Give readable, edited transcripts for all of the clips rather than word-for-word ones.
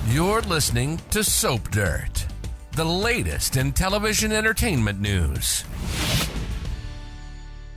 You're listening to Soap Dirt, the latest in television entertainment news.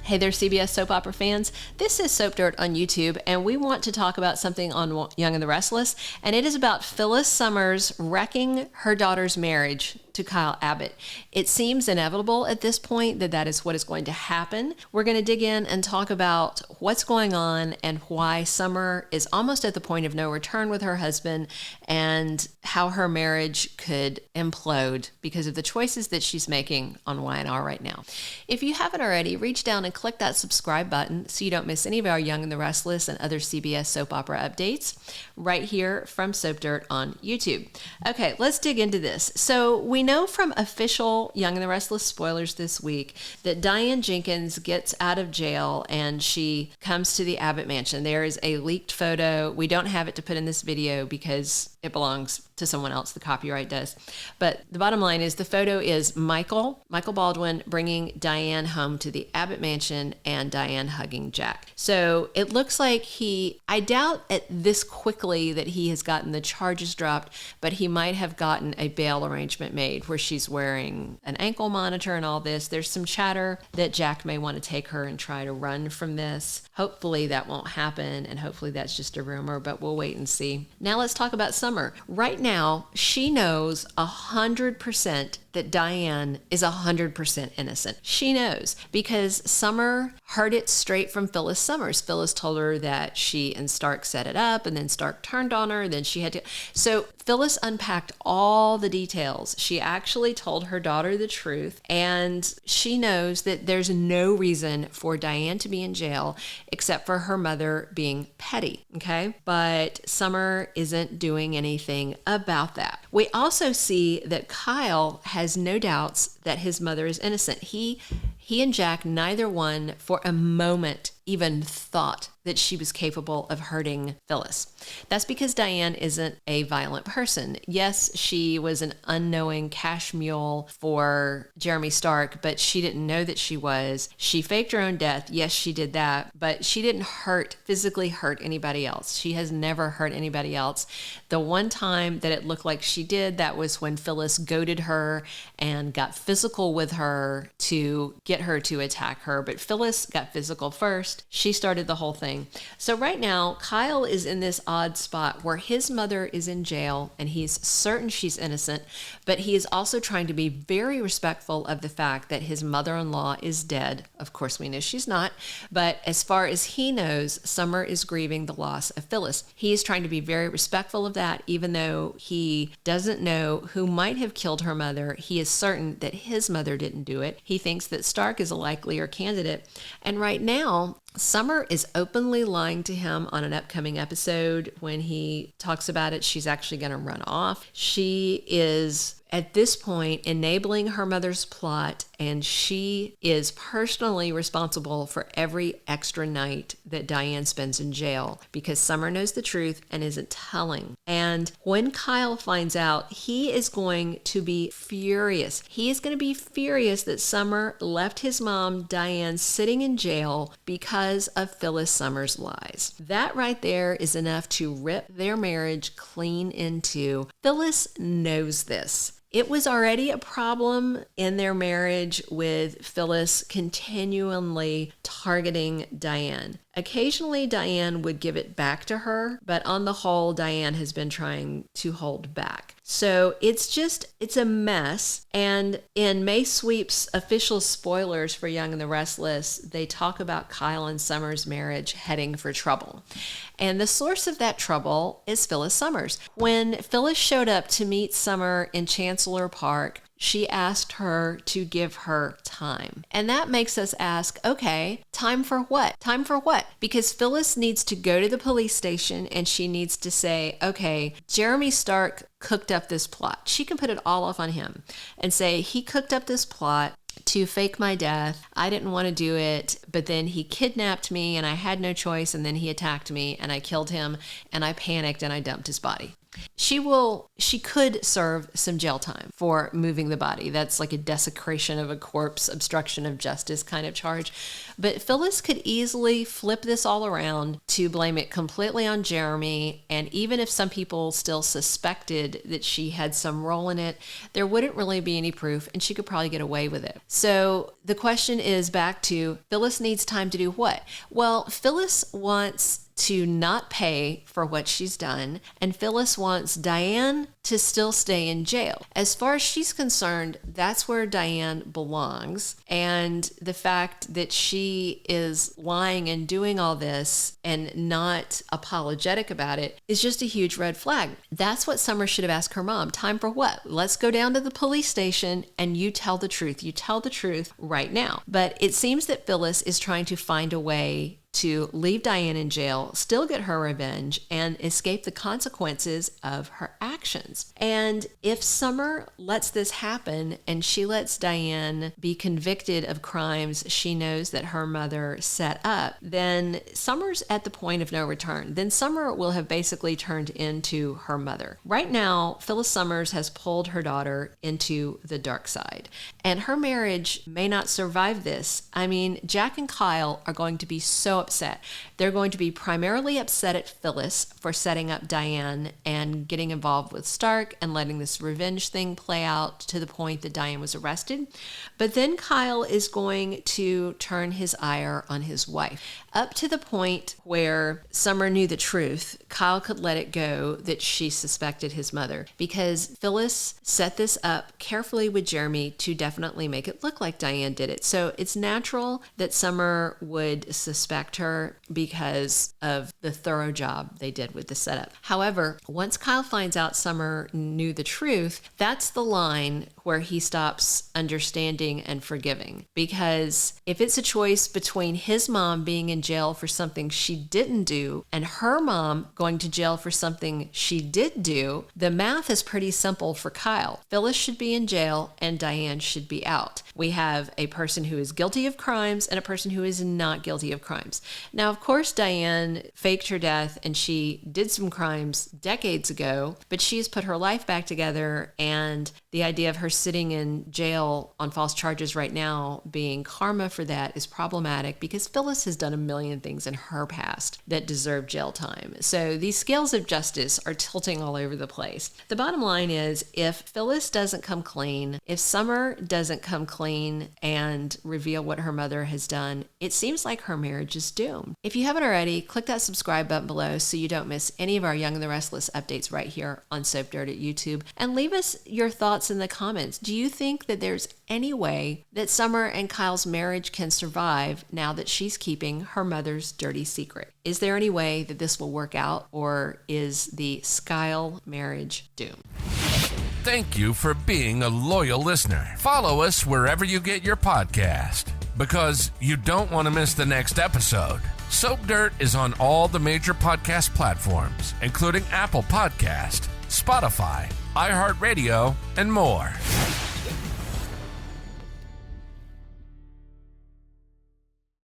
Hey there, CBS soap opera fans. This is Soap Dirt on YouTube, and we want to talk about something on Young and the Restless, and it is about Phyllis Summers wrecking her daughter's marriage to Kyle Abbott. It seems inevitable at this point that is what is going to happen. We're going to dig in and talk about what's going on and why Summer is almost at the point of no return with her husband and how her marriage could implode because of the choices that she's making on Y&R right now. If you haven't already, reach down and click that subscribe button so you don't miss any of our Young and the Restless and other CBS soap opera updates right here from Soap Dirt on YouTube. Okay, let's dig into this. So we know from official Young and the Restless spoilers this week that Diane Jenkins gets out of jail and she comes to the Abbott mansion. There is a leaked photo. We don't have it to put in this video because it belongs to someone else. The copyright does. But the bottom line is the photo is Michael Baldwin bringing Diane home to the Abbott mansion and Diane hugging Jack. So it looks like I doubt at this quickly that he has gotten the charges dropped, but he might have gotten a bail arrangement made where she's wearing an ankle monitor and all this. There's some chatter that Jack may want to take her and try to run from this. Hopefully that won't happen, and hopefully that's just a rumor, but we'll wait and see. Now let's talk about Summer. Right now, she knows 100% that Diane is 100% innocent. She knows because Summer heard it straight from Phyllis Summers. Phyllis told her that she and Stark set it up, and then Stark turned on her, and then she had to. So Phyllis unpacked all the details. She actually told her daughter the truth, and she knows that there's no reason for Diane to be in jail except for her mother being petty, okay? But Summer isn't doing anything about that. We also see that Kyle has no doubts that his mother is innocent. He and Jack, neither one for a moment even thought that she was capable of hurting Phyllis. That's because Diane isn't a violent person. Yes, she was an unknowing cash mule for Jeremy Stark, but she didn't know that she was. She faked her own death. Yes, she did that, but she didn't physically hurt anybody else. She has never hurt anybody else. The one time that it looked like she did, that was when Phyllis goaded her and got physical with her to get her to attack her. But Phyllis got physical first. She started the whole thing. So right now, Kyle is in this odd spot where his mother is in jail and he's certain she's innocent, but he is also trying to be very respectful of the fact that his mother-in-law is dead. Of course, we know she's not, but as far as he knows, Summer is grieving the loss of Phyllis. He is trying to be very respectful of that, even though he doesn't know who might have killed her mother. He is certain that his mother didn't do it. He thinks that Stark is a likelier candidate. And right now, Summer is openly lying to him on an upcoming episode. When he talks about it, she's actually going to run off. She is, at this point, enabling her mother's plot, and she is personally responsible for every extra night that Diane spends in jail because Summer knows the truth and isn't telling. And when Kyle finds out, he is going to be furious. He is going to be furious that Summer left his mom, Diane, sitting in jail because of Phyllis Summers' lies. That right there is enough to rip their marriage clean in two. Phyllis knows this. It was already a problem in their marriage with Phyllis continually targeting Diane. Occasionally, Diane would give it back to her, but on the whole, Diane has been trying to hold back. So it's a mess. And in May Sweep's official spoilers for Young and the Restless, they talk about Kyle and Summer's marriage heading for trouble. And the source of that trouble is Phyllis Summers. When Phyllis showed up to meet Summer in Chancellor Park, she asked her to give her time. And that makes us ask, okay, time for what? Time for what? Because Phyllis needs to go to the police station and she needs to say, okay, Jeremy Stark cooked up this plot. She can put it all off on him and say, he cooked up this plot to fake my death. I didn't want to do it, but then he kidnapped me and I had no choice, and then he attacked me and I killed him and I panicked and I dumped his body. She could serve some jail time for moving the body. That's like a desecration of a corpse, obstruction of justice kind of charge. But Phyllis could easily flip this all around to blame it completely on Jeremy. And even if some people still suspected that she had some role in it, there wouldn't really be any proof and she could probably get away with it. So the question is back to Phyllis needs time to do what? Well, Phyllis wants to not pay for what she's done, and Phyllis wants Diane to still stay in jail. As far as she's concerned, that's where Diane belongs, and the fact that she is lying and doing all this and not apologetic about it is just a huge red flag. That's what Summers should have asked her mom. Time for what? Let's go down to the police station and you tell the truth. You tell the truth right now. But it seems that Phyllis is trying to find a way to leave Diane in jail, still get her revenge, and escape the consequences of her actions. And if Summer lets this happen and she lets Diane be convicted of crimes she knows that her mother set up, then Summer's at the point of no return. Then Summer will have basically turned into her mother. Right now, Phyllis Summers has pulled her daughter into the dark side, and her marriage may not survive this. I mean, Jack and Kyle are going to be so upset. They're going to be primarily upset at Phyllis for setting up Diane and getting involved with Stark and letting this revenge thing play out to the point that Diane was arrested. But then Kyle is going to turn his ire on his wife, up to the point where Summer knew the truth. Kyle could let it go that she suspected his mother, because Phyllis set this up carefully with Jeremy to definitely make it look like Diane did it. So it's natural that Summer would suspect her because of the thorough job they did with the setup. However, once Kyle finds out Summer knew the truth, that's the line where he stops understanding and forgiving. Because if it's a choice between his mom being in jail for something she didn't do and her mom going to jail for something she did do, the math is pretty simple for Kyle. Phyllis should be in jail and Diane should be out. We have a person who is guilty of crimes and a person who is not guilty of crimes. Now, of course, Diane faked her death and she did some crimes decades ago, but she's put her life back together, and the idea of her sitting in jail on false charges right now being karma for that is problematic, because Phyllis has done a million things in her past that deserve jail time. So these scales of justice are tilting all over the place. The bottom line is, if Phyllis doesn't come clean, if Summer doesn't come clean and reveal what her mother has done, it seems like her marriage is doomed. If you haven't already, click that subscribe button below so you don't miss any of our Young and the Restless updates right here on Soap Dirt at YouTube. And leave us your thoughts in the comments. Do you think that there's any way that Summer and Kyle's marriage can survive now that she's keeping her mother's dirty secret? Is there any way that this will work out, or is the Skyle marriage doomed? Thank you for being a loyal listener. Follow us wherever you get your podcast, because you don't want to miss the next episode. Soap Dirt is on all the major podcast platforms, including Apple Podcast, Spotify, iHeartRadio, and more.